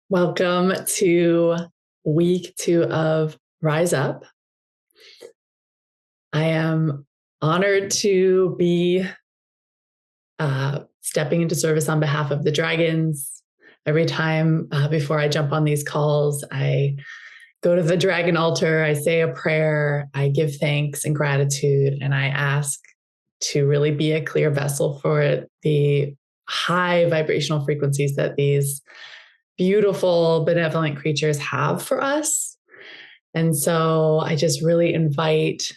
Welcome to week 2 of Rise Up. I am honored to be stepping into service on behalf of the dragons. Every time before I jump on these calls, I go to the dragon altar, I say a prayer, I give thanks and gratitude, and I ask to really be a clear vessel for the high vibrational frequencies that these beautiful, benevolent creatures have for us. And so I just really invite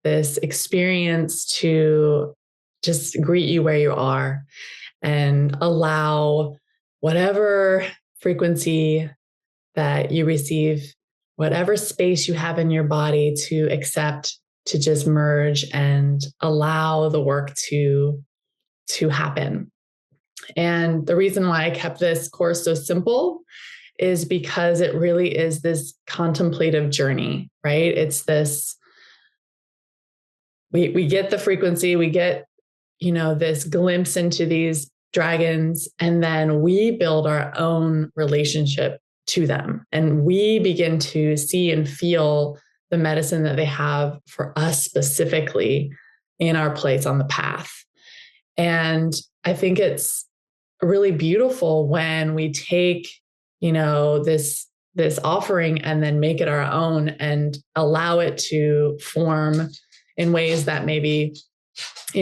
this experience to just greet you where you are and allow whatever frequency that you receive, whatever space you have in your body to accept, to just merge and allow the work to happen. And the reason why I kept this course so simple is because it really is this contemplative journey, right? It's this, we get the frequency, we get, this glimpse into these dragons, and then we build our own relationship to them. And we begin to see and feel the medicine that they have for us specifically in our place on the path. And I think it's really beautiful when we take, this offering and then make it our own and allow it to form in ways that maybe,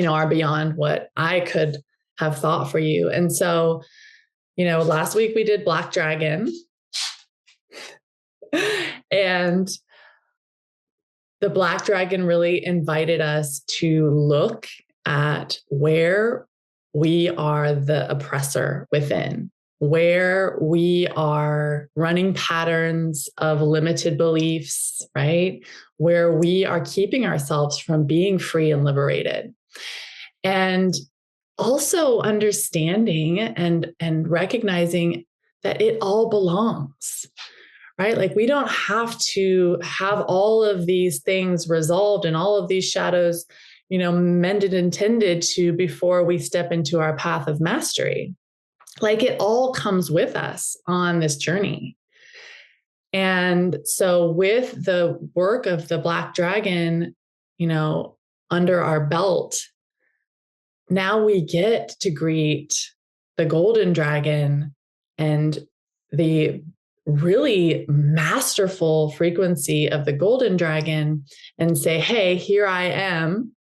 are beyond what I could have thought for you. And so, last week we did Black Dragon, and the Black Dragon really invited us to look at where we are the oppressor within, where we are running patterns of limited beliefs, right? Where we are keeping ourselves from being free and liberated. And also understanding and recognizing that it all belongs, right? Like we don't have to have all of these things resolved and all of these shadows mended and tended to before we step into our path of mastery. Like it all comes with us on this journey. And so with the work of the Black Dragon, under our belt, now we get to greet the Golden Dragon and the really masterful frequency of the Golden Dragon and say, hey, here I am,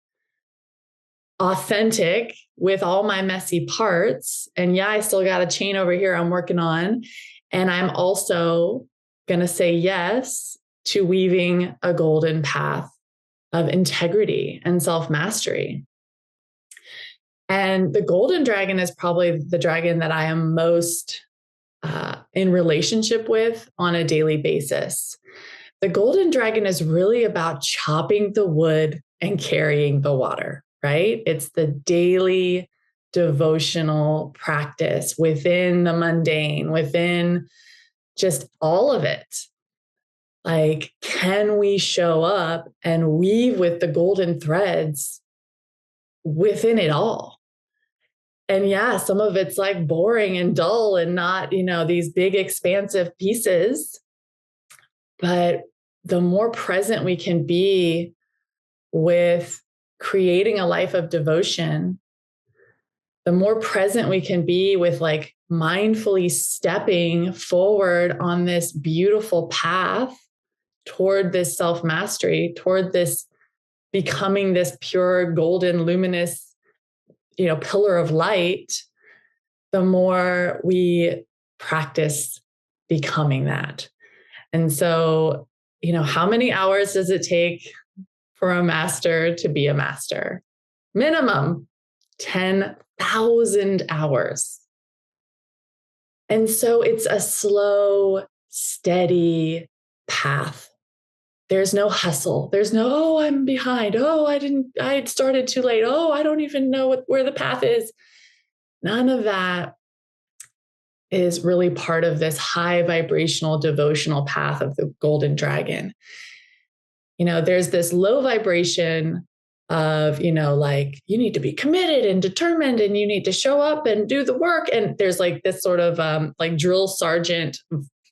authentic with all my messy parts. And yeah, I still got a chain over here I'm working on. And I'm also going to say yes to weaving a golden path of integrity and self-mastery. And the Golden Dragon is probably the dragon that I am most in relationship with on a daily basis. The Golden Dragon is really about chopping the wood and carrying the water. Right? It's the daily devotional practice within the mundane, within just all of it. Like, can we show up and weave with the golden threads within it all? And yeah, some of it's like boring and dull and not, these big expansive pieces. But the more present we can be with creating a life of devotion, the more present we can be with like mindfully stepping forward on this beautiful path toward this self-mastery, toward this becoming this pure, golden, luminous, pillar of light, the more we practice becoming that. And so, how many hours does it take for a master to be a master? Minimum 10,000 hours. And so it's a slow, steady path. There's no hustle. There's no, oh, I'm behind. Oh, I started too late. Oh, I don't even know where the path is. None of that is really part of this high vibrational devotional path of the Golden Dragon. There's this low vibration of, like you need to be committed and determined and you need to show up and do the work. And there's like this sort of like drill sergeant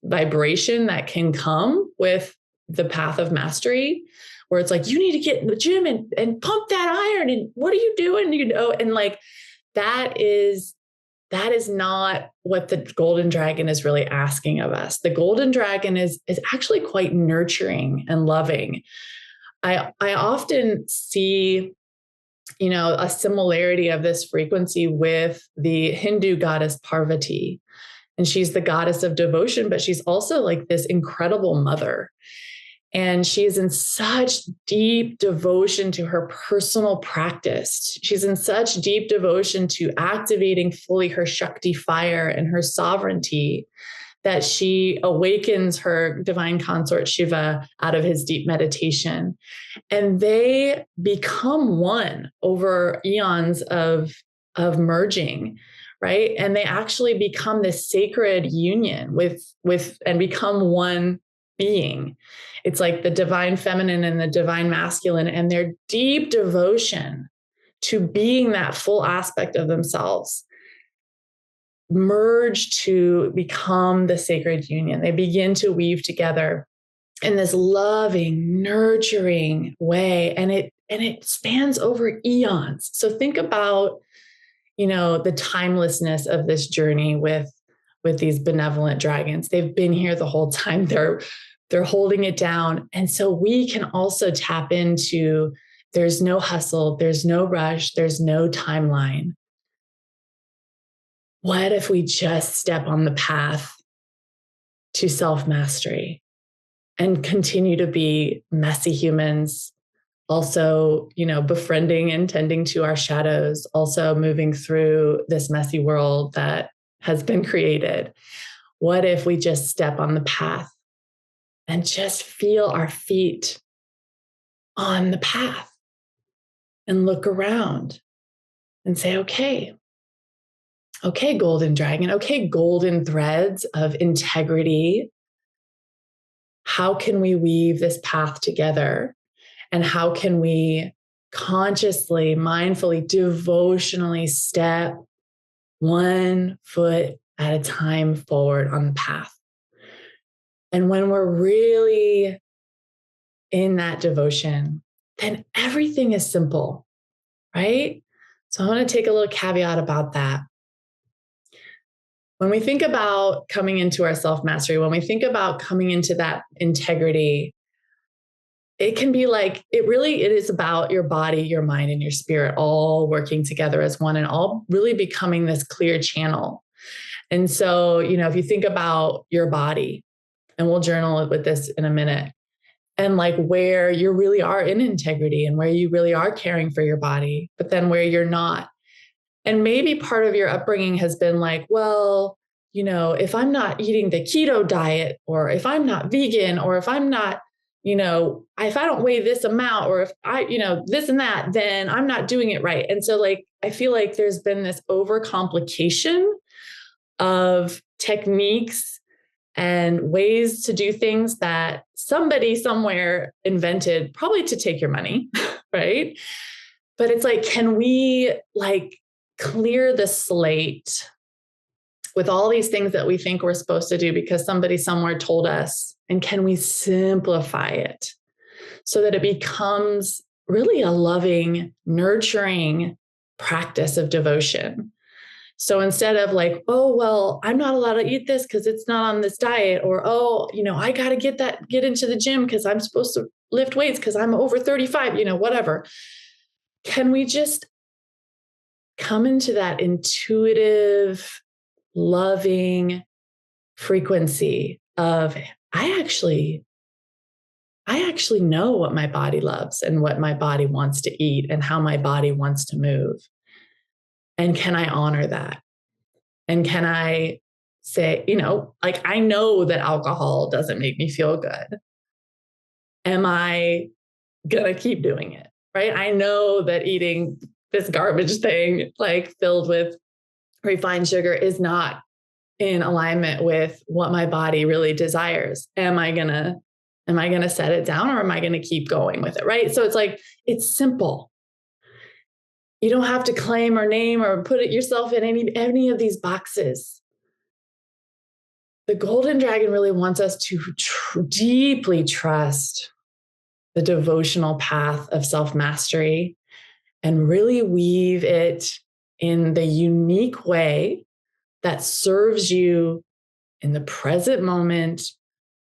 vibration that can come with the path of mastery, where it's like, you need to get in the gym and pump that iron. And what are you doing? And like, that is not what the golden dragon is really asking of us. The golden dragon is actually quite nurturing and loving. I often see, a similarity of this frequency with the Hindu goddess Parvati. And she's the goddess of devotion, but she's also like this incredible mother. And she is in such deep devotion to her personal practice. She's in such deep devotion to activating fully her Shakti fire and her sovereignty, that she awakens her divine consort Shiva out of his deep meditation. And they become one over eons of merging, right? And they actually become this sacred union with and become one being. It's like the divine feminine and the divine masculine, and their deep devotion to being that full aspect of themselves merge to become the sacred union. They begin to weave together in this loving, nurturing way. And it spans over eons. So think about, the timelessness of this journey with these benevolent dragons. They've been here the whole time. They're holding it down. And so we can also tap into, there's no hustle, there's no rush, there's no timeline. What if we just step on the path to self-mastery and continue to be messy humans, also, befriending and tending to our shadows, also moving through this messy world that has been created? What if we just step on the path and just feel our feet on the path and look around and say, okay, golden dragon, okay, golden threads of integrity. How can we weave this path together? And how can we consciously, mindfully, devotionally step one foot at a time forward on the path? And when we're really in that devotion, then everything is simple, right? So I want to take a little caveat about that. When we think about coming into our self-mastery, when we think about coming into that integrity, it can be like, it is about your body, your mind, and your spirit all working together as one, and all really becoming this clear channel. And so, if you think about your body, and we'll journal with this in a minute, and like where you really are in integrity and where you really are caring for your body, but then where you're not. And maybe part of your upbringing has been like, well, if I'm not eating the keto diet, or if I'm not vegan, or if I'm not, if I don't weigh this amount, or if I, this and that, then I'm not doing it right. And so like, I feel like there's been this overcomplication of techniques and ways to do things that somebody somewhere invented, probably to take your money, right? But it's like, can we like clear the slate with all these things that we think we're supposed to do because somebody somewhere told us? And can we simplify it so that it becomes really a loving, nurturing practice of devotion? So instead of like, oh, well, I'm not allowed to eat this because it's not on this diet, or, oh, I got to get into the gym because I'm supposed to lift weights because I'm over 35, whatever. Can we just come into that intuitive, loving frequency of, I actually know what my body loves and what my body wants to eat and how my body wants to move. And can I honor that? And can I say, like, I know that alcohol doesn't make me feel good. Am I going to keep doing it? Right? I know that eating this garbage thing, like filled with refined sugar, is not in alignment with what my body really desires. Am I going to set it down, or am I going to keep going with it? Right? So it's like, it's simple. You don't have to claim or name or put it yourself in any of these boxes. The golden dragon really wants us to deeply trust the devotional path of self-mastery and really weave it in the unique way that serves you in the present moment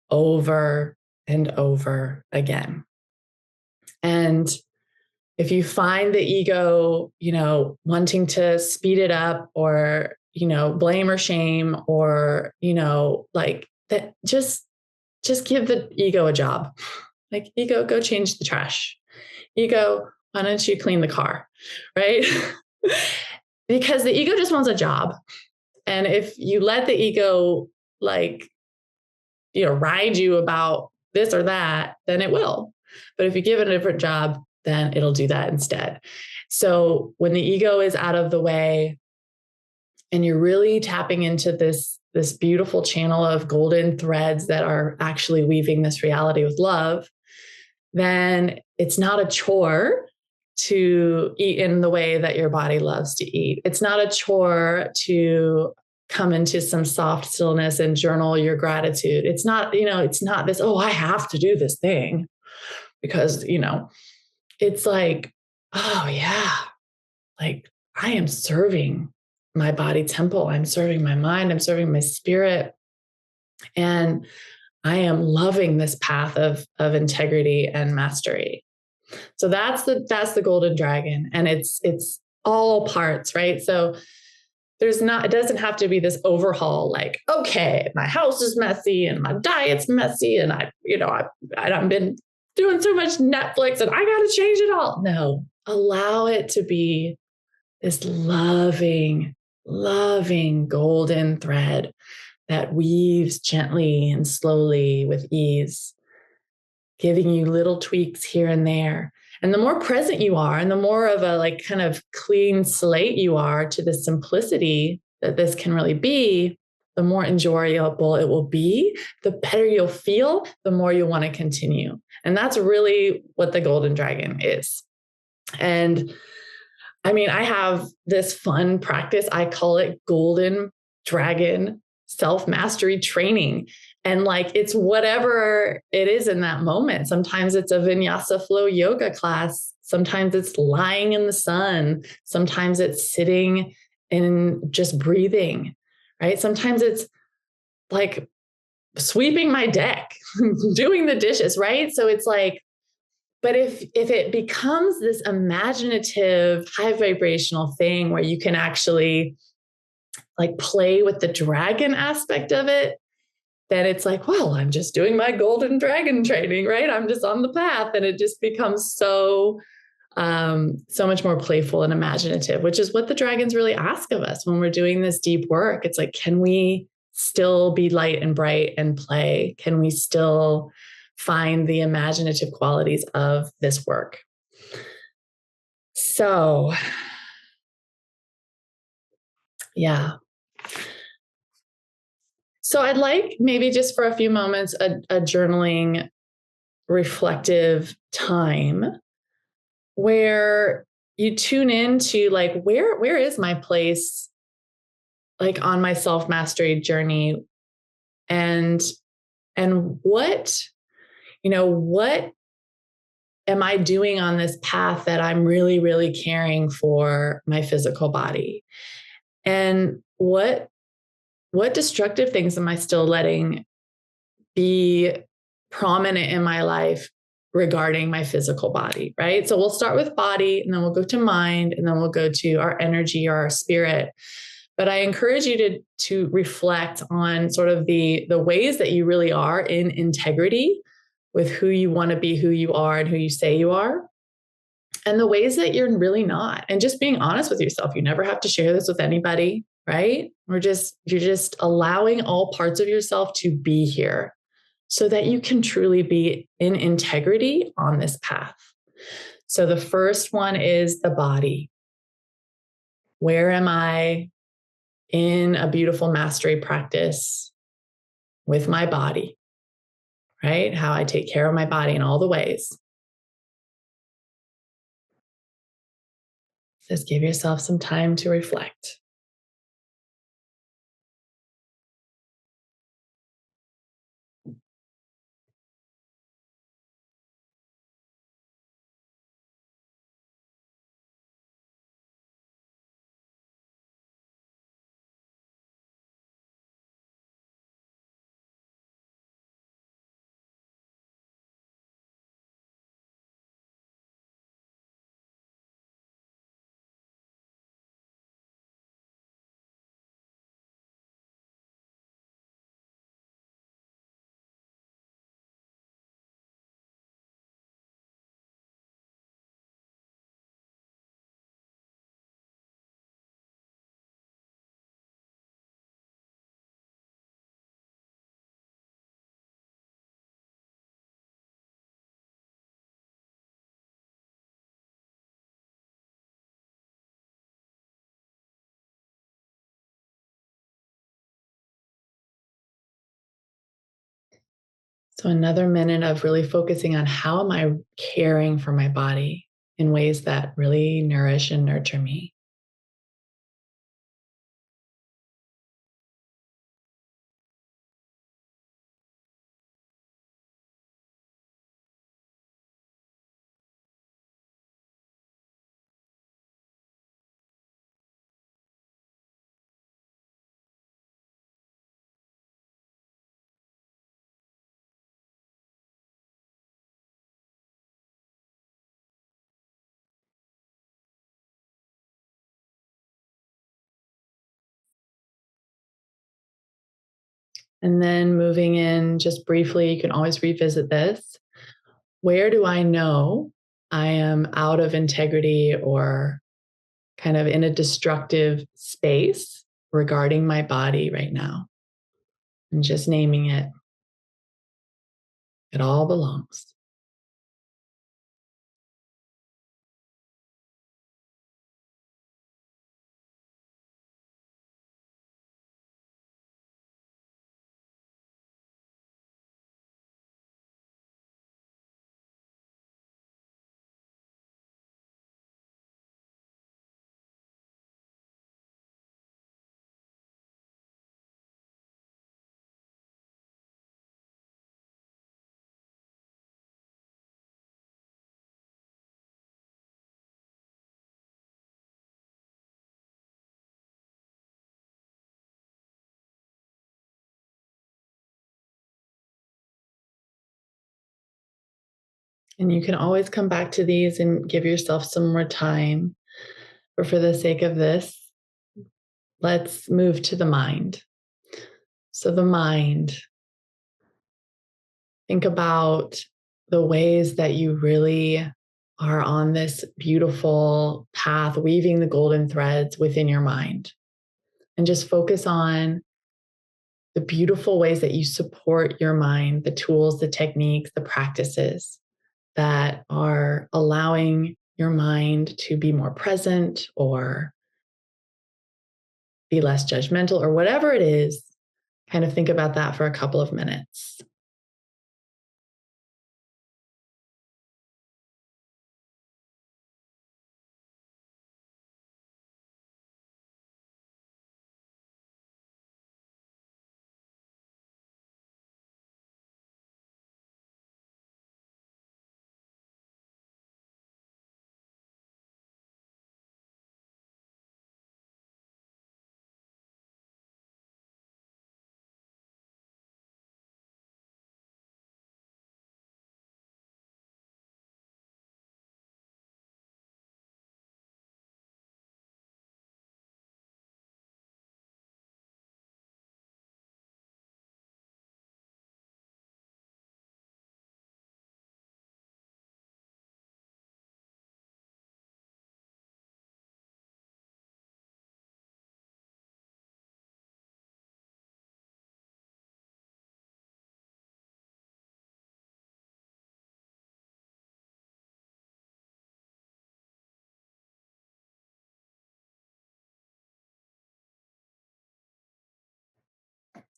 over and over again. And if you find the ego, wanting to speed it up or, blame or shame or, like that, just give the ego a job. Like, ego, go change the trash. Ego, why don't you clean the car? Right? Because the ego just wants a job. And if you let the ego ride you about this or that, then it will. But if you give it a different job, then it'll do that instead. So when the ego is out of the way and you're really tapping into this beautiful channel of golden threads that are actually weaving this reality with love, then it's not a chore to eat in the way that your body loves to eat. It's not a chore to come into some soft stillness and journal your gratitude. It's not, it's not this, oh, I have to do this thing because, it's like, oh yeah, like I am serving my body temple. I'm serving my mind. I'm serving my spirit. And I am loving this path of integrity and mastery. So that's the golden dragon. And it's all parts, right? So it doesn't have to be this overhaul, like, okay, my house is messy and my diet's messy. And I've been doing too much Netflix and I got to change it all. No, allow it to be this loving, loving golden thread that weaves gently and slowly with ease, giving you little tweaks here and there. And the more present you are, and the more of a kind of clean slate you are to the simplicity that this can really be, the more enjoyable it will be, the better you'll feel, the more you'll want to continue. And that's really what the golden dragon is. And I have this fun practice. I call it golden dragon self-mastery training. And it's whatever it is in that moment. Sometimes it's a vinyasa flow yoga class. Sometimes it's lying in the sun. Sometimes it's sitting and just breathing, right? Sometimes it's like sweeping my deck, doing the dishes, right? So it's but if it becomes this imaginative, high vibrational thing where you can actually play with the dragon aspect of it, then it's well, I'm just doing my golden dragon training, right? I'm just on the path. And it just becomes so much more playful and imaginative, which is what the dragons really ask of us when we're doing this deep work. It's can we still be light and bright and play? Can we still find the imaginative qualities of this work? So, yeah. So I'd like maybe just for a few moments, a journaling reflective time where you tune into where is my place on my self-mastery journey, and what am I doing on this path that I'm really, really caring for my physical body, and what destructive things am I still letting be prominent in my life regarding my physical body, right? So we'll start with body, and then we'll go to mind, and then we'll go to our energy or our spirit. But I encourage you to reflect on sort of the ways that you really are in integrity with who you want to be, who you are, and who you say you are, and the ways that you're really not. And just being honest with yourself. You never have to share this with anybody, right? You're just allowing all parts of yourself to be here so that you can truly be in integrity on this path. So the first one is the body. Where am I in a beautiful mastery practice with my body, right? How I take care of my body in all the ways. Just give yourself some time to reflect. So, another minute of really focusing on how am I caring for my body in ways that really nourish and nurture me. And then moving in just briefly, you can always revisit this. Where do I know I am out of integrity or kind of in a destructive space regarding my body right now? And just naming it, it all belongs. And you can always come back to these and give yourself some more time. But for the sake of this, let's move to the mind. So, the mind, think about the ways that you really are on this beautiful path, weaving the golden threads within your mind. And just focus on the beautiful ways that you support your mind, the tools, the techniques, the practices that are allowing your mind to be more present or be less judgmental or whatever it is. Kind of think about that for a couple of minutes.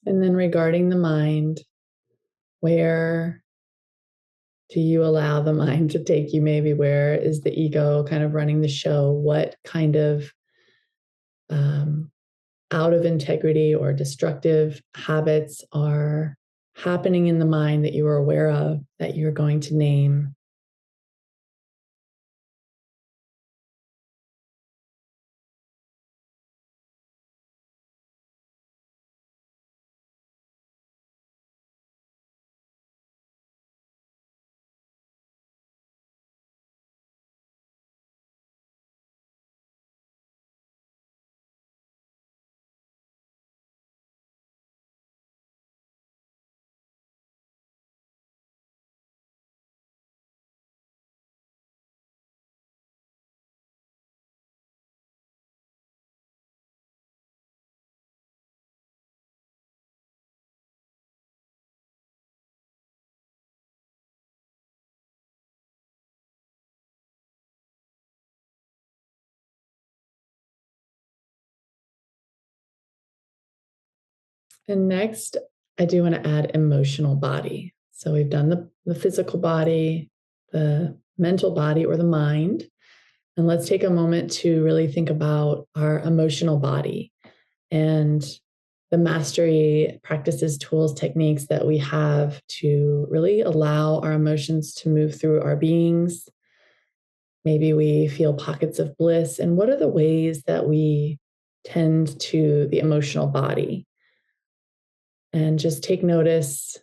And then regarding the mind, where Do you allow the mind to take you maybe where is the ego kind of running the show? What kind of um, out of integrity or destructive habits are happening in the mind that you are aware of that you're going to name? And next, I do want to add emotional body. So we've done the physical body, the mental body or the mind. And let's take a moment to really think about our emotional body and the mastery practices, tools, techniques that we have to really allow our emotions to move through our beings. Maybe we feel pockets of bliss. And what are the ways that we tend to the emotional body? And just take notice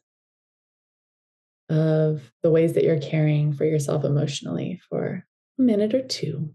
of the ways that you're caring for yourself emotionally for a minute or two.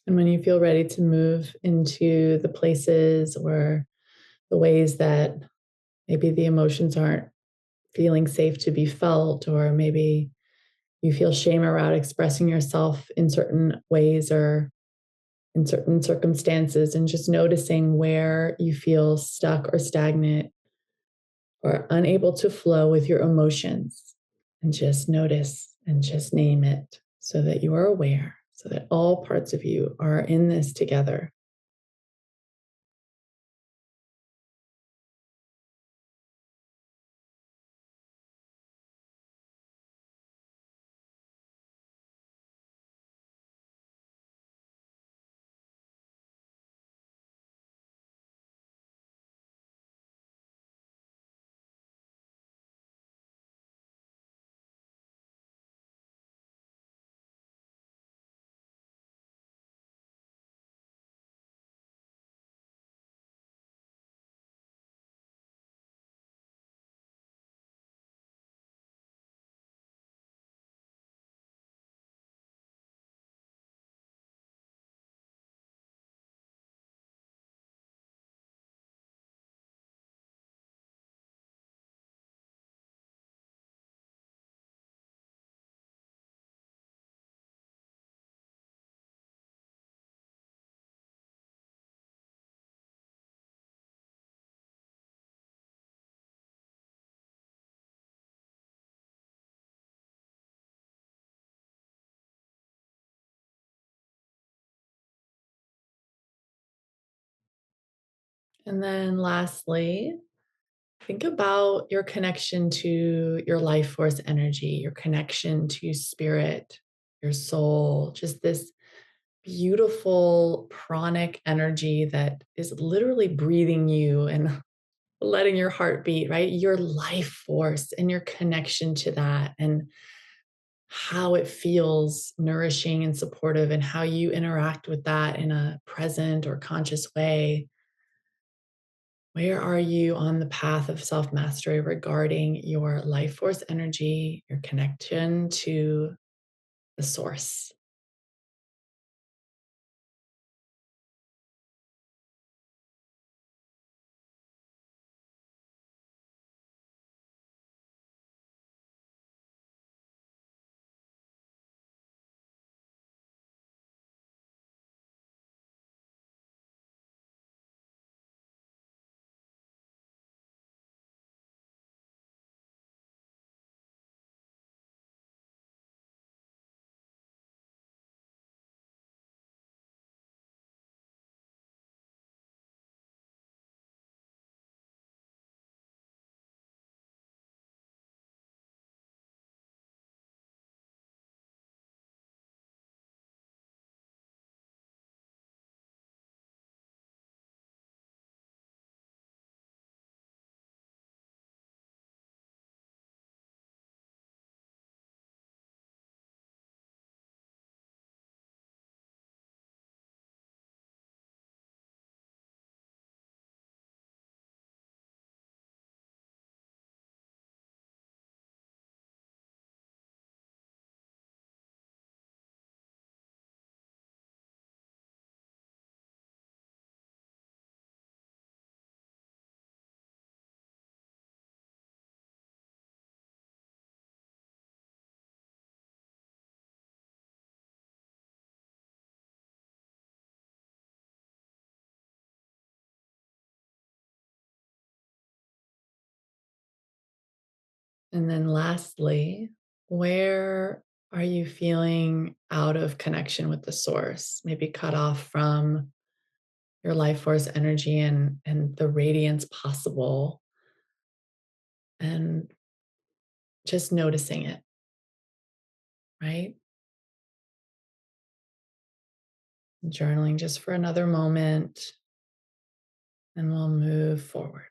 And when you feel ready to move into the places or the ways that maybe the emotions aren't feeling safe to be felt, or maybe you feel shame around expressing yourself in certain ways or in certain circumstances, and just noticing where you feel stuck or stagnant or unable to flow with your emotions. And just notice and just name it so that you are aware, so that all parts of you are in this together. And then lastly, think about your connection to your life force energy, your connection to spirit, your soul, just this beautiful pranic energy that is literally breathing you and letting your heart beat, right? Your life force and your connection to that, and how it feels nourishing and supportive, and how you interact with that in a present or conscious way. Where are you on the path of self mastery regarding your life force energy, your connection to the source? And then lastly, where are you feeling out of connection with the source? Maybe cut off from your life force energy and the radiance possible, and just noticing it, right? Journaling just for another moment, and we'll move forward.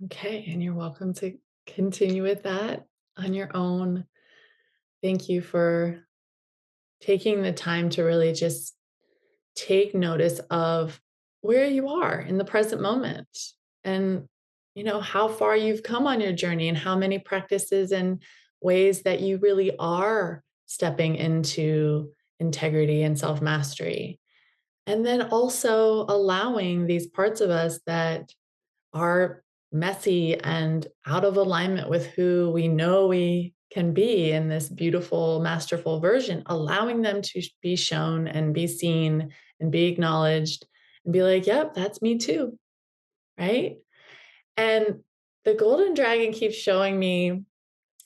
Okay, and you're welcome to continue with that on your own. Thank you for taking the time to really just take notice of where you are in the present moment, and how far you've come on your journey, and how many practices and ways that you really are stepping into integrity and self-mastery. And then also allowing these parts of us that are messy and out of alignment with who we know we can be in this beautiful, masterful version, allowing them to be shown and be seen and be acknowledged, and be like, yep, that's me too. Right. And the golden dragon keeps showing me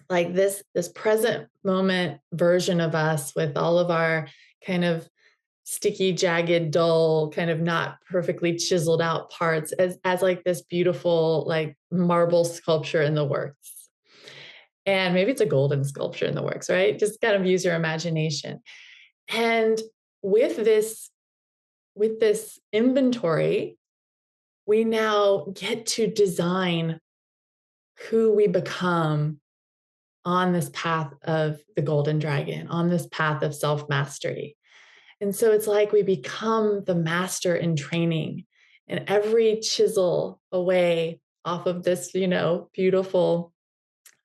like this present moment version of us with all of our kind of sticky, jagged, dull, kind of not perfectly chiseled out parts, as like this beautiful, like marble sculpture in the works. And maybe it's a golden sculpture in the works, right? Just kind of use your imagination. And with this, with this inventory, we now get to design who we become on this path of the golden dragon, on this path of self mastery. And so it's like we become the master in training, and every chisel away off of this, beautiful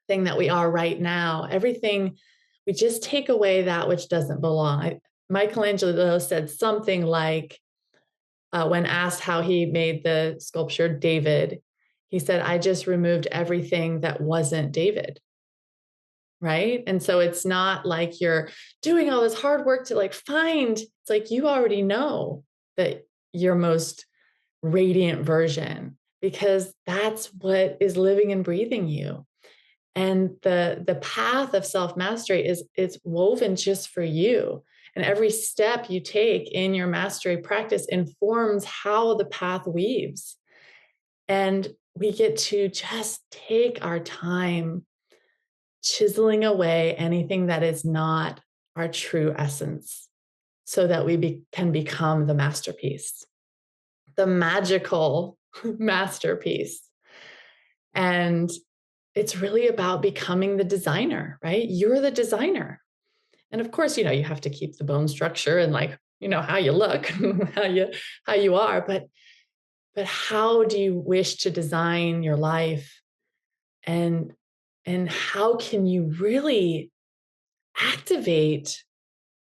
thing that we are right now, everything, we just take away that which doesn't belong. Michelangelo said something like, when asked how he made the sculpture David, he said, I just removed everything that wasn't David. Right. And so it's not like you're doing all this hard work to like find, it's like you already know that your most radiant version, because that's what is living and breathing you. And the path of self-mastery is woven just for you. And every step you take in your mastery practice informs how the path weaves. And we get to just take our time chiseling away anything that is not our true essence so that we can become the masterpiece, the magical masterpiece. And it's really about becoming the designer, right? You're the designer. And of course, you have to keep the bone structure and like, how you look, how you are, but how do you wish to design your life? And how can you really activate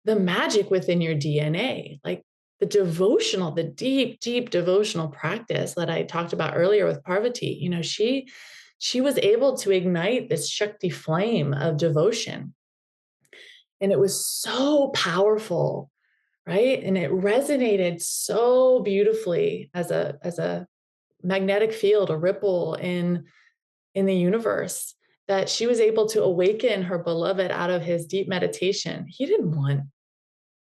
the magic within your DNA? Like the deep, deep devotional practice that I talked about earlier with Parvati, she was able to ignite this Shakti flame of devotion. And it was so powerful, right? And it resonated so beautifully as a magnetic field, a ripple in the universe, that she was able to awaken her beloved out of his deep meditation. He didn't want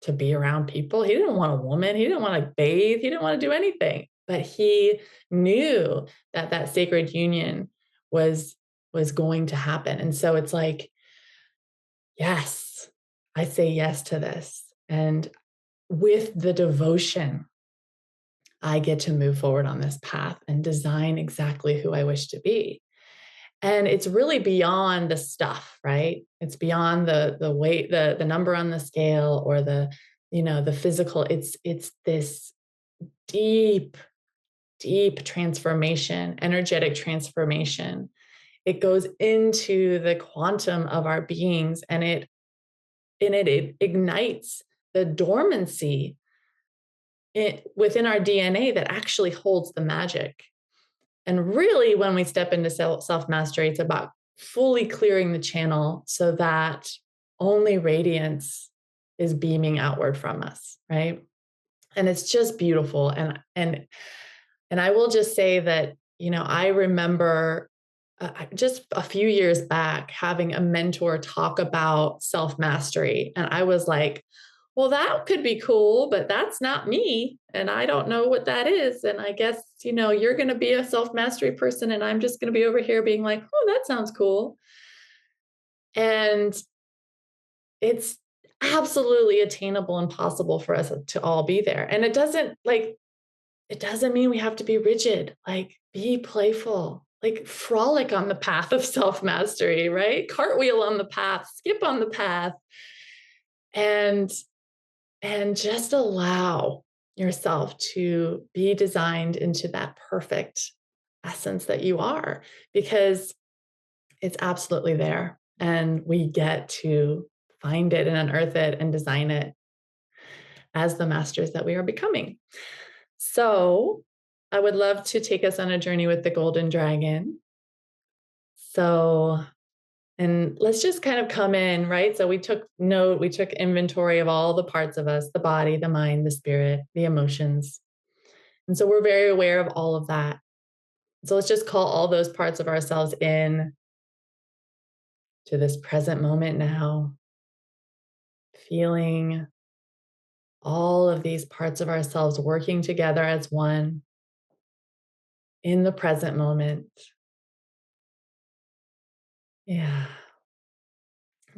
to be around people. He didn't want a woman. He didn't want to bathe. He didn't want to do anything. But he knew that that sacred union was going to happen. And so it's like, yes, I say yes to this. And with the devotion, I get to move forward on this path and design exactly who I wish to be. And it's really beyond the stuff, right? It's beyond the weight, the number on the scale, or the physical. It's this deep, deep transformation, energetic transformation. It goes into the quantum of our beings, and it ignites the dormancy within our DNA that actually holds the magic. And really, when we step into self-mastery, it's about fully clearing the channel so that only radiance is beaming outward from us, right? And it's just beautiful. And I will just say that, I remember just a few years back having a mentor talk about self-mastery. And I was like, well, that could be cool, but that's not me. And I don't know what that is. And I guess, you're going to be a self-mastery person, and I'm just going to be over here being like, oh, that sounds cool. And it's absolutely attainable and possible for us to all be there. And it doesn't mean we have to be rigid. Like, be playful, like frolic on the path of self-mastery, right? Cartwheel on the path, skip on the path. And just allow yourself to be designed into that perfect essence that you are, because it's absolutely there. And we get to find it and unearth it and design it as the masters that we are becoming. So I would love to take us on a journey with the golden dragon. So, and let's just kind of come in, right? So we took inventory of all the parts of us, the body, the mind, the spirit, the emotions. And so we're very aware of all of that. So let's just call all those parts of ourselves in to this present moment now, feeling all of these parts of ourselves working together as one in the present moment. Yeah.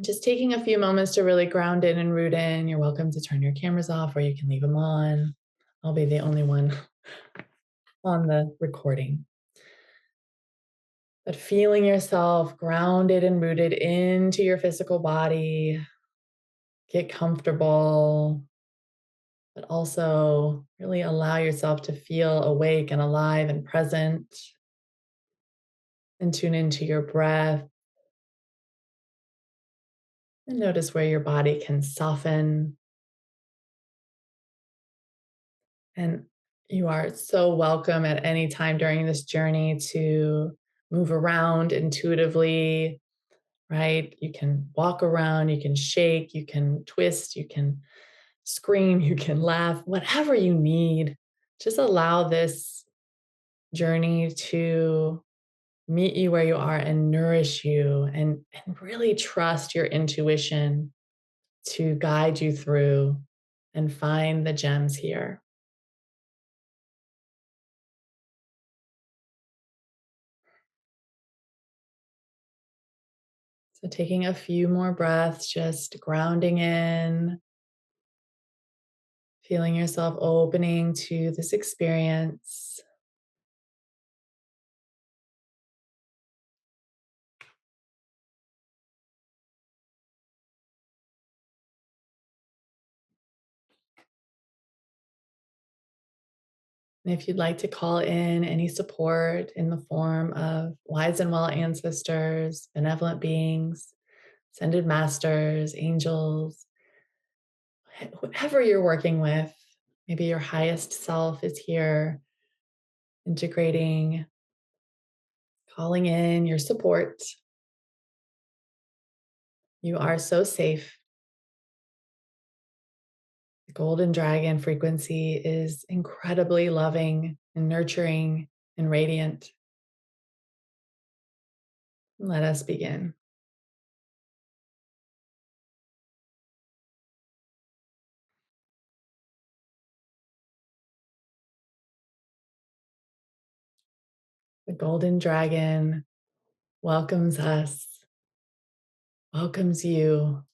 Just taking a few moments to really ground in and root in. You're welcome to turn your cameras off, or you can leave them on. I'll be the only one on the recording. But feeling yourself grounded and rooted into your physical body, get comfortable, but also really allow yourself to feel awake and alive and present, and tune into your breath and notice where your body can soften. And you are so welcome at any time during this journey to move around intuitively, right? You can walk around, you can shake, you can twist, you can scream, you can laugh, whatever you need. Just allow this journey to meet you where you are and nourish you, and really trust your intuition to guide you through and find the gems here. So, taking a few more breaths, just grounding in, feeling yourself opening to this experience. And if you'd like to call in any support in the form of wise and well ancestors, benevolent beings, ascended masters, angels, whatever you're working with, maybe your highest self is here integrating, calling in your support. You are so safe. The golden dragon frequency is incredibly loving and nurturing and radiant. Let us begin. The golden dragon welcomes us, welcomes you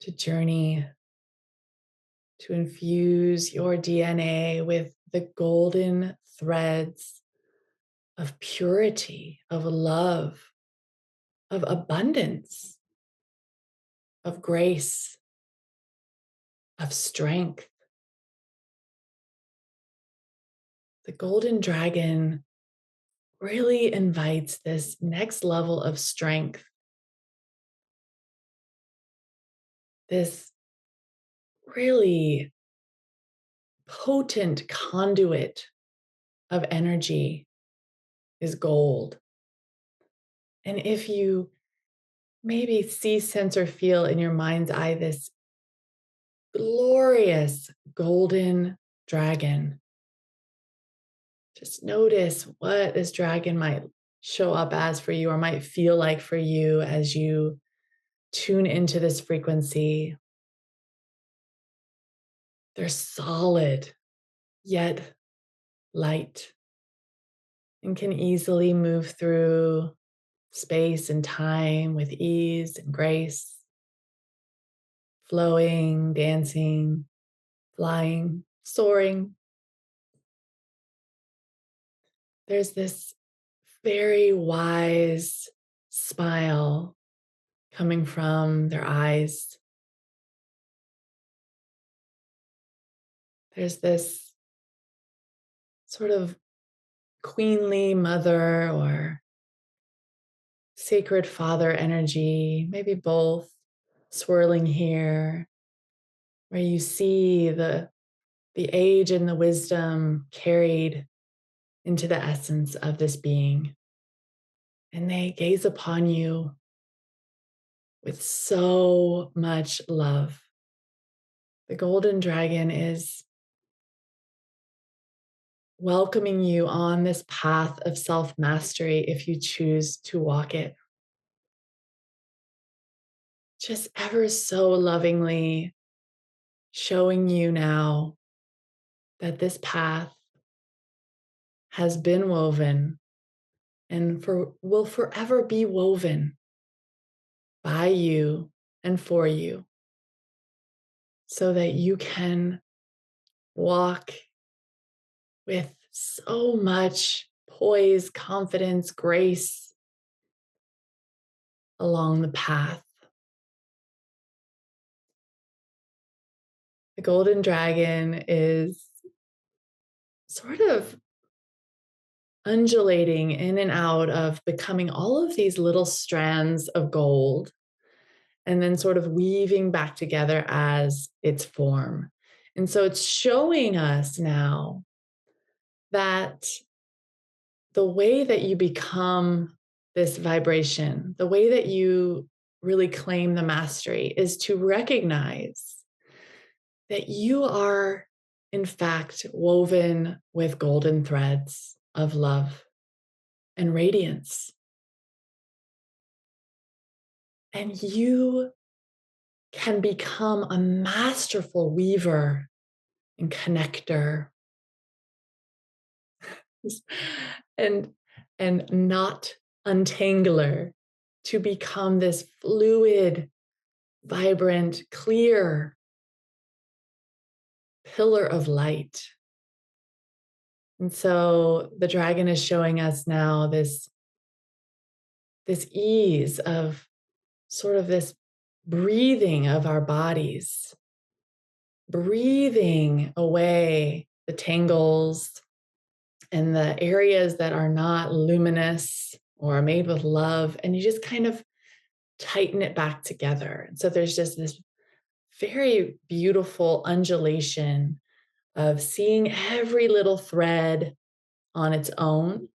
to journey, to infuse your DNA with the golden threads of purity, of love, of abundance, of grace, of strength. The golden dragon really invites this next level of strength, this really potent conduit of energy is gold. And if you maybe see, sense, or feel in your mind's eye this glorious golden dragon, just notice what this dragon might show up as for you or might feel like for you as you tune into this frequency. They're solid, yet light, and can easily move through space and time with ease and grace, flowing, dancing, flying, soaring. There's this very wise smile coming from their eyes. There's this sort of queenly mother or sacred father energy, maybe both swirling here, where you see the age and the wisdom carried into the essence of this being. And they gaze upon you with so much love. The golden dragon is welcoming you on this path of self mastery if you choose to walk it. Just ever so lovingly showing you now that this path has been woven and will forever be woven by you and for you so that you can walk with so much poise, confidence, grace along the path. The golden dragon is sort of undulating in and out of becoming all of these little strands of gold and then sort of weaving back together as its form. And so it's showing us now that the way that you become this vibration, the way that you really claim the mastery is to recognize that you are, in fact, woven with golden threads of love and radiance. And you can become a masterful weaver and connector and not untangler to become this fluid, vibrant, clear pillar of light. And so the dragon is showing us now this ease of sort of this breathing of our bodies, breathing away the tangles and the areas that are not luminous or made with love. And you just kind of tighten it back together. And so there's just this very beautiful undulation of seeing every little thread on its own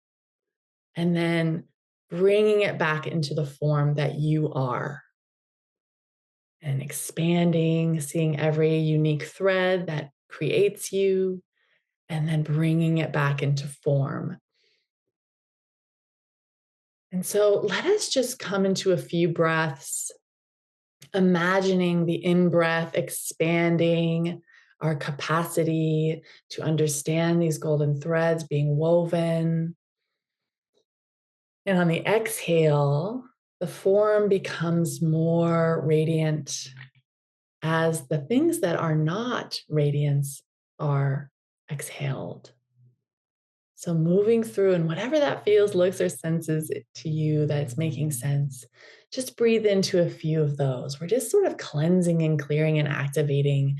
and then bringing it back into the form that you are and expanding, seeing every unique thread that creates you and then bringing it back into form. And so let us just come into a few breaths, imagining the in-breath expanding our capacity to understand these golden threads being woven. And on the exhale, the form becomes more radiant as the things that are not radiance are exhaled. So moving through and whatever that feels, looks, or senses to you that it's making sense, just breathe into a few of those. We're just sort of cleansing and clearing and activating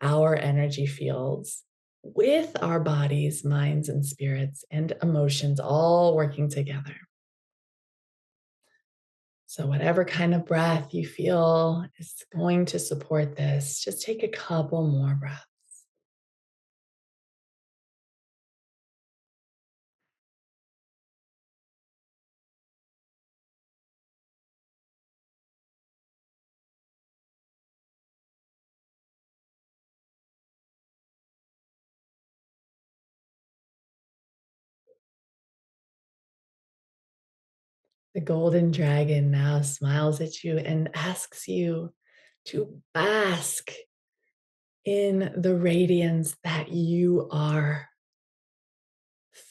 our energy fields with our bodies, minds, and spirits and emotions all working together. So whatever kind of breath you feel is going to support this, just take a couple more breaths. The golden dragon now smiles at you and asks you to bask in the radiance that you are.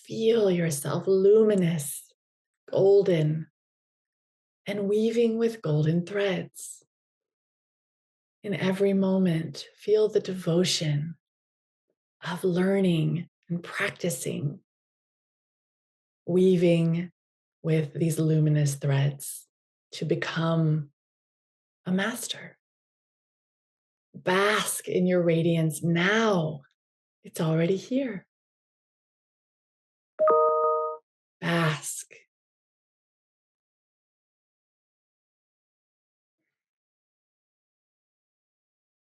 Feel yourself luminous, golden, and weaving with golden threads. In every moment, feel the devotion of learning and practicing, weaving with these luminous threads to become a master. Bask in your radiance now. It's already here. Bask.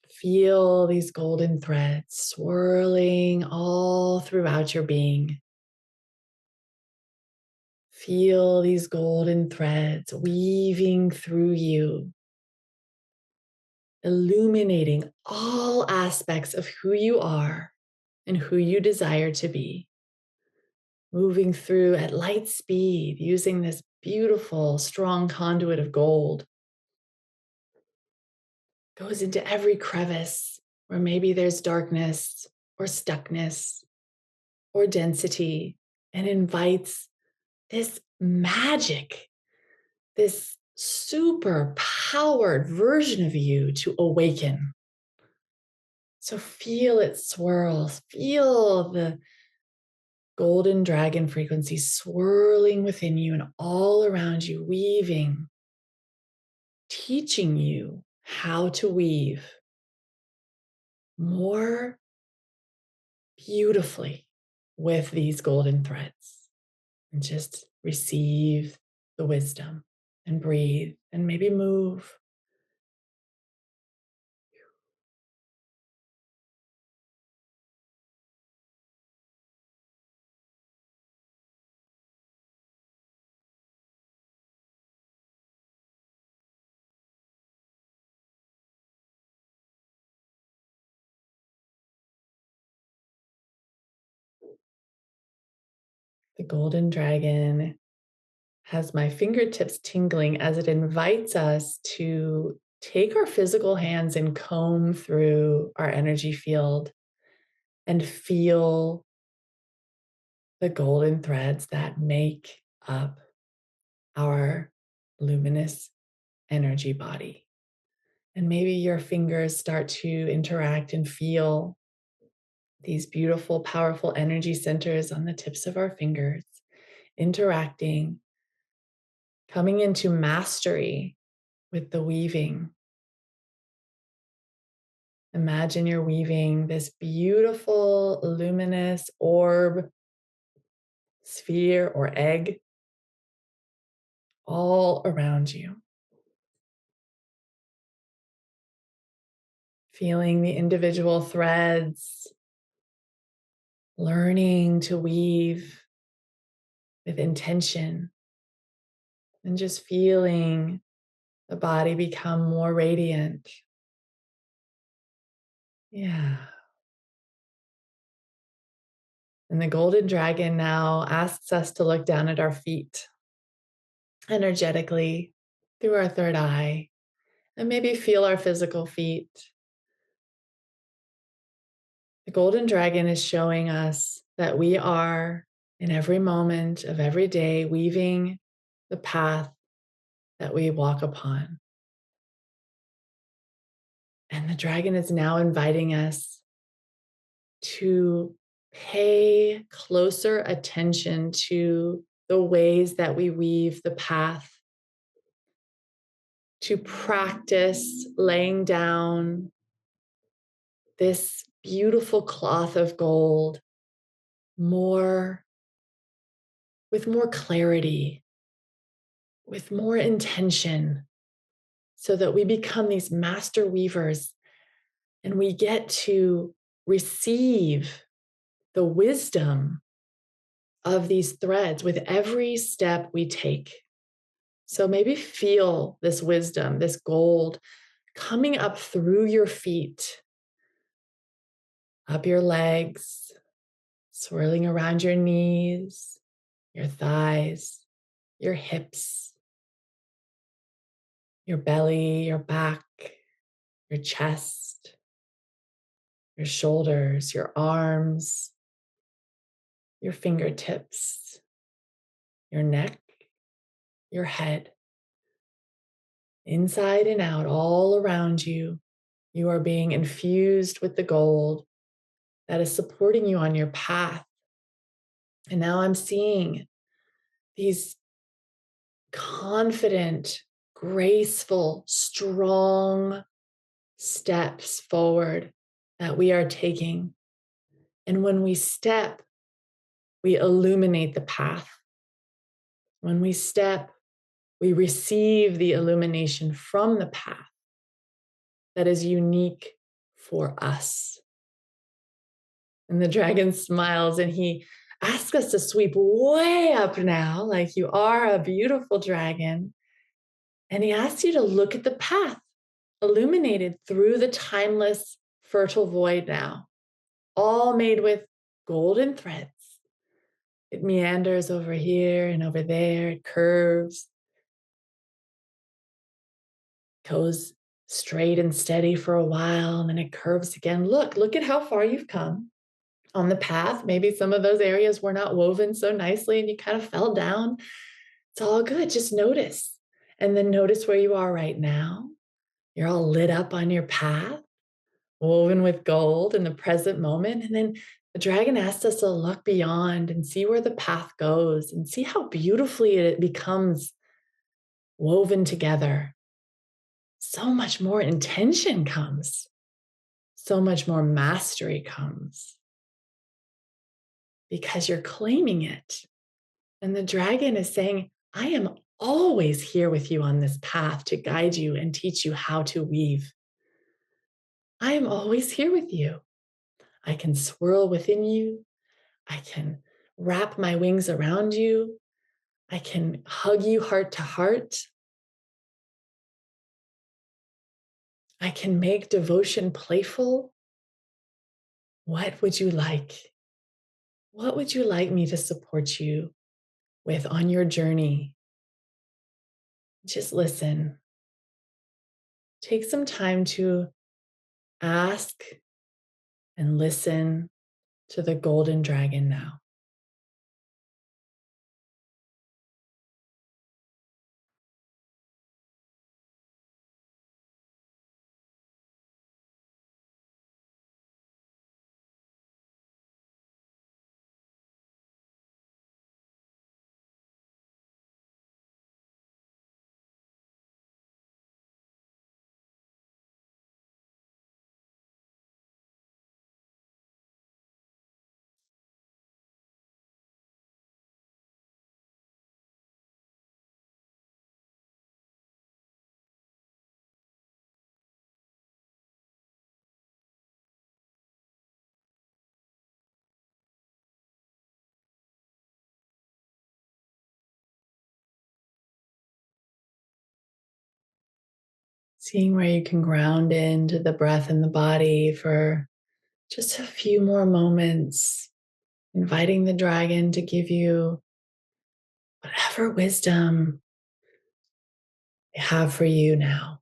Feel these golden threads swirling all throughout your being. Feel these golden threads weaving through you, illuminating all aspects of who you are and who you desire to be. Moving through at light speed using this beautiful, strong conduit of gold. Goes into every crevice where maybe there's darkness or stuckness or density and invites this magic, this super powered version of you to awaken. So feel it swirl, feel golden dragon frequency swirling within you and all around you, weaving, teaching you how to weave more beautifully with these golden threads. And just receive the wisdom and breathe and maybe move. The golden dragon has my fingertips tingling as it invites us to take our physical hands and comb through our energy field and feel the golden threads that make up our luminous energy body. And maybe your fingers start to interact and feel these beautiful, powerful energy centers on the tips of our fingers, interacting, coming into mastery with the weaving. Imagine you're weaving this beautiful, luminous orb, sphere, or egg all around you. Feeling the individual threads, learning to weave with intention, and just feeling the body become more radiant. Yeah. And the golden dragon now asks us to look down at our feet energetically through our third eye and maybe feel our physical feet. The golden dragon is showing us that we are, in every moment of every day, weaving the path that we walk upon. And the dragon is now inviting us to pay closer attention to the ways that we weave the path, to practice laying down this beautiful cloth of gold more with more clarity, with more intention, so that we become these master weavers and we get to receive the wisdom of these threads with every step we take. So maybe feel this wisdom, this gold coming up through your feet, up your legs, swirling around your knees, your thighs, your hips, your belly, your back, your chest, your shoulders, your arms, your fingertips, your neck, your head, inside and out, all around you. You are being infused with the gold that is supporting you on your path. And now I'm seeing these confident, graceful, strong steps forward that we are taking. And when we step, we illuminate the path. When we step, we receive the illumination from the path that is unique for us. And the dragon smiles and he asks us to sweep way up now, like you are a beautiful dragon. And he asks you to look at the path illuminated through the timeless, fertile void now, all made with golden threads. It meanders over here and over there. It curves, goes straight and steady for a while, and then it curves again. Look at how far you've come on the path. Maybe some of those areas were not woven so nicely and you kind of fell down. It's all good. Just notice. And then notice where you are right now. You're all lit up on your path, woven with gold in the present moment. And then The dragon asks us to look beyond and see where the path goes and see how beautifully it becomes woven together. So much more intention comes, so much more mastery comes because you're claiming it. And the dragon is saying, I am always here with you on this path to guide you and teach you how to weave. I am always here with you. I can swirl within you. I can wrap my wings around you. I can hug you heart to heart. I can make devotion playful. What would you like? What would you like me to support you with on your journey? Just listen. Take some time to ask and listen to the golden dragon now. Seeing where you can ground into the breath and the body for just a few more moments, inviting the dragon to give you whatever wisdom they have for you now.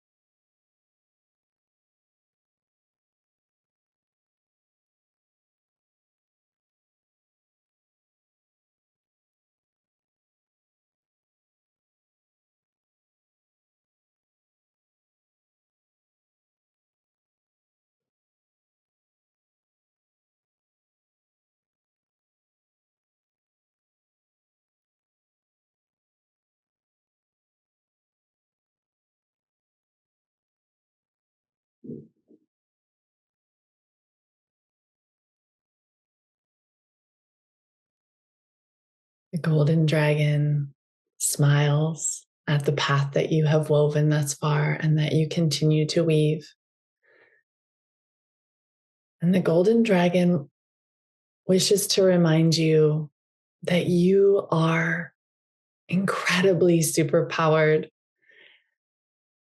The golden dragon smiles at the path that you have woven thus far and that you continue to weave. And the golden dragon wishes to remind you that you are incredibly superpowered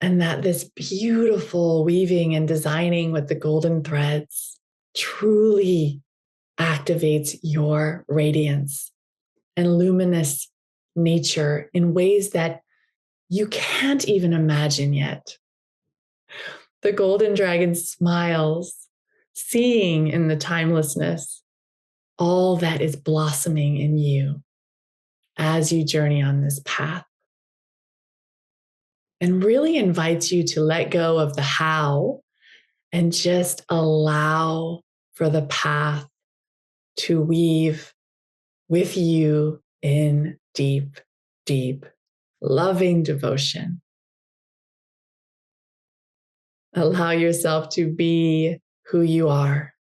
and that this beautiful weaving and designing with the golden threads truly activates your radiance and luminous nature in ways that you can't even imagine yet. The golden dragon smiles, seeing in the timelessness all that is blossoming in you as you journey on this path, and really invites you to let go of the how and just allow for the path to weave with you in deep, deep, loving devotion. Allow yourself to be who you are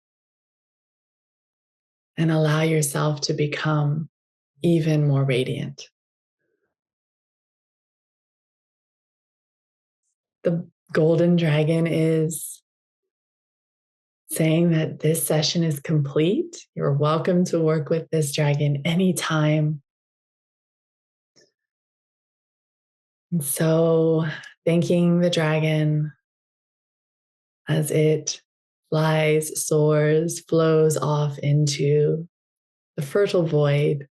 and allow yourself to become even more radiant. The golden dragon is saying that this session is complete. You're welcome to work with this dragon anytime. And so, thanking the dragon as it flies, soars, flows off into the fertile void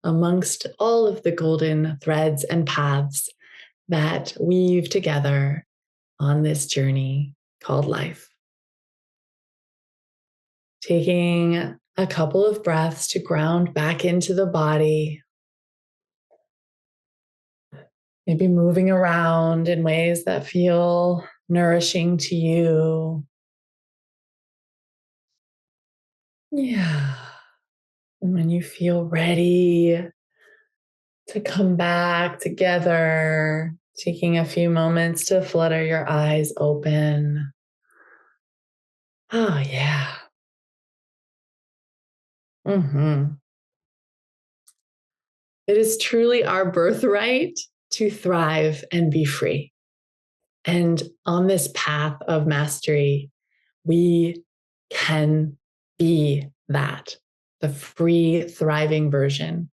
amongst all of the golden threads and paths that weave together on this journey called life. Taking a couple of breaths to ground back into the body, maybe moving around in ways that feel nourishing to you. Yeah. And when you feel ready to come back together, taking a few moments to flutter your eyes open. Oh, yeah. Mm-hmm. It is truly our birthright to thrive and be free. And on this path of mastery, we can be that, the free, thriving version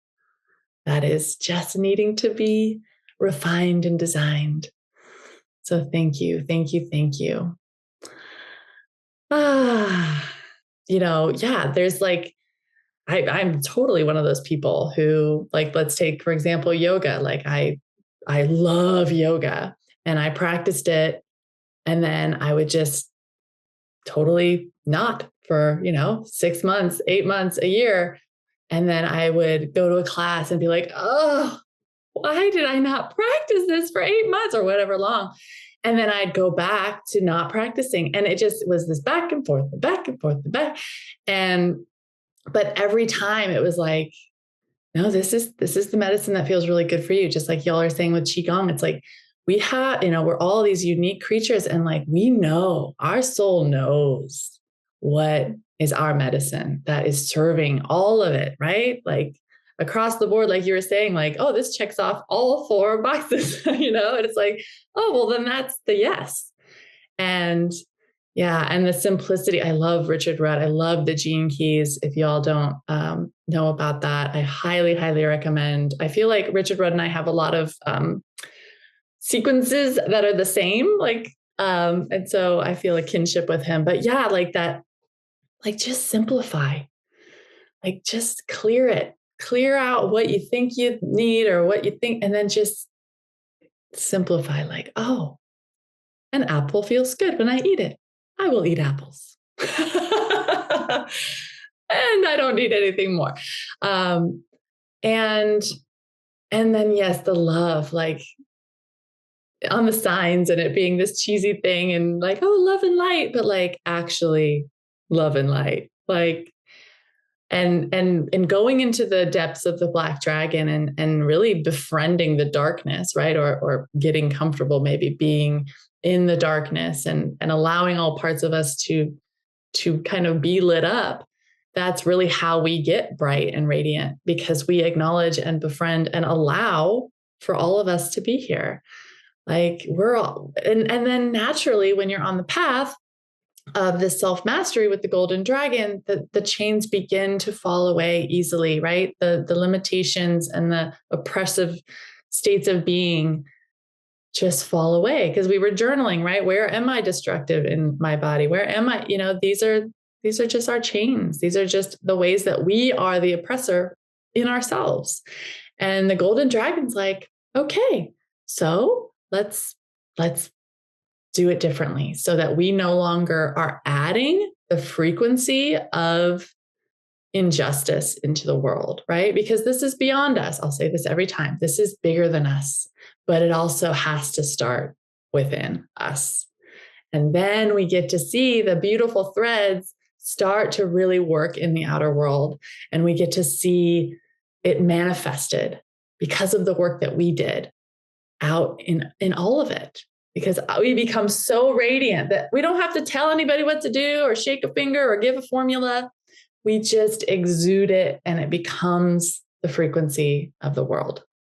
that is just needing to be refined and designed. So thank you, thank you, thank you. Ah, yeah, there's like, I'm totally one of those people who, like, let's take, for example, yoga. Like I love yoga and I practiced it. And then I would just totally not for, 6 months, 8 months, a year. And then I would go to a class and be like, oh, why did I not practice this for 8 months or whatever long? And then I'd go back to not practicing. And it just was this back and forth, the back and forth, the back. And, but every time it was like, no, this is the medicine that feels really good for you. Just like y'all are saying with Qigong, it's like we have, we're all these unique creatures, and like we know, our soul knows what is our medicine that is serving all of it, right? Like across the board, like you were saying, like, oh, this checks off all four boxes, and it's like, oh, well, then that's the yes. And yeah, and the simplicity. I love Richard Rudd. I love the Gene Keys. If y'all don't know about that, I highly, highly recommend. I feel like Richard Rudd and I have a lot of sequences that are the same, and so I feel a kinship with him. But yeah, like that, like just simplify, like just clear out what you think you need or what you think, and then just simplify. Like, oh, an apple feels good when I eat it. I will eat apples. And I don't need anything more. Um, and and then yes, the love, like on the signs and it being this cheesy thing and like, oh, love and light, but like actually love and light. Like and going into the depths of the black dragon and really befriending the darkness, right? Or getting comfortable maybe being in the darkness and allowing all parts of us to kind of be lit up. That's really how we get bright and radiant, because we acknowledge and befriend and allow for all of us to be here. Like we're all, and then naturally when you're on the path of this self-mastery with the golden dragon, the chains begin to fall away easily, right? The limitations and the oppressive states of being just fall away, because we were journaling, right? Where am I destructive in my body? Where am I? These are just our chains. These are just the ways that we are the oppressor in ourselves. And the golden dragon's like, okay, so let's do it differently so that we no longer are adding the frequency of injustice into the world, right? Because this is beyond us. I'll say this every time. This is bigger than us, but it also has to start within us. And then we get to see the beautiful threads start to really work in the outer world. And we get to see it manifested because of the work that we did out in all of it. Because we become so radiant that we don't have to tell anybody what to do or shake a finger or give a formula. We just exude it and it becomes the frequency of the world.